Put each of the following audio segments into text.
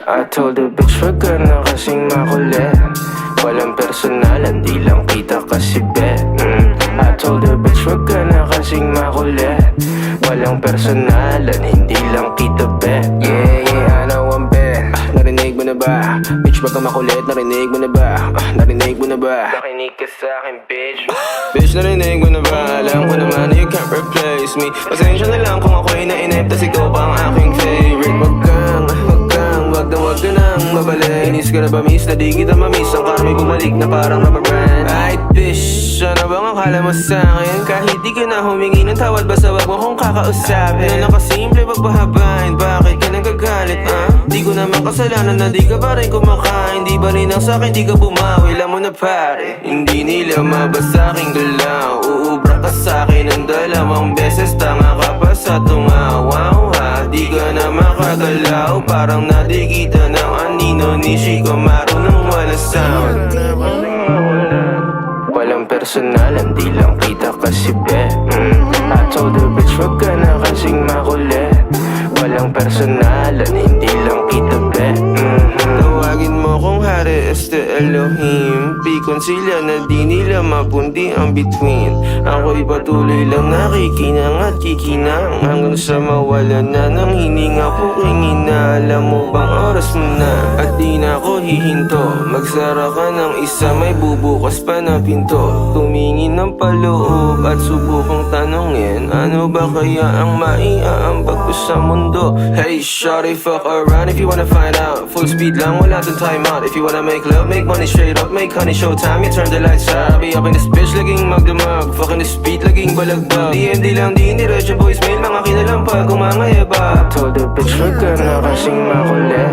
I told the bitch wag ka na kasing makulit. Walang personalan, di lang kita kasi bet. I told the bitch wag ka na kasing makulit. Walang personalan, hindi lang kita bet. Yeah, I know I'm bad. Narinig mo na ba? Bitch wag ka makulit, narinig mo na ba? Narinig mo na ba? Nakinig ka sa'kin bitch. Bitch narinig mo na ba? Alam ko naman na you can't replace me. Pasensya na lang kung ako'y nainip, tas ikaw pa ang aking favorite. Wag ka nang mabalik. Inis ka na ba miss? Na di kita mamiss. Ang karma'y bumalik na parang rubber band. Ay bitch, ano bang akala mo sa'kin? Kahit di ka na humingi ng tawad, basta wag mo kong kakausapin. Na nakasimple, wag pahabain. Bakit ka nagagalit, Di ko naman kasalanan na di ka pa rin kumakain. Di ba rin ang sa'kin, di ka bumawi. Alam mo na pare, hindi nila mabasa aking galaw. Uubra ka sa'kin ng 2 beses. Tanga ka pa sa tungawaw. Di ka na makagalaw, parang nadikita ng anino ni Chico marunong wala sound. Walang personalan, di lang kita kasi bet. I told the bitch wag ka na kasing makulit. Walang personalan, hindi lang kita bet. Tawagin mo kung hari este Elohim. Pikon sila na di nila mapundi ang between. Ako'y patuloy lang nakikinang at kikinang hanggang sa mawala na ng hininga ko kingina. Alam mo bang oras mo na at di na ako hihinto. Magsara ka ng isa, may bubukas pa na pinto. Tumingin ng paloob at subukang tanongin, ano ba kaya ang maiaambag ko sa mundo? Hey shawty, fuck around if you wanna find out. Full speed lang, wala dun time out. If you wanna make love, make money straight up, make honey showtime, you turn the lights out. Be up in this bitch, laging magdamag. Fucking this beat, laging balagbag. DMD lang, di indiretso voicemail, mga kinalampag, kumangayaba. I told the bitch wag ka na kasing makulit.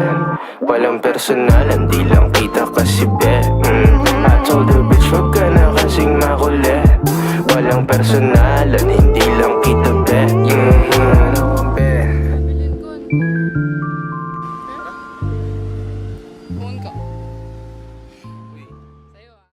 Walang personalan, di lang kita kasi bet. I told the bitch wag ka na kasing makulit. Walang personalan, hindi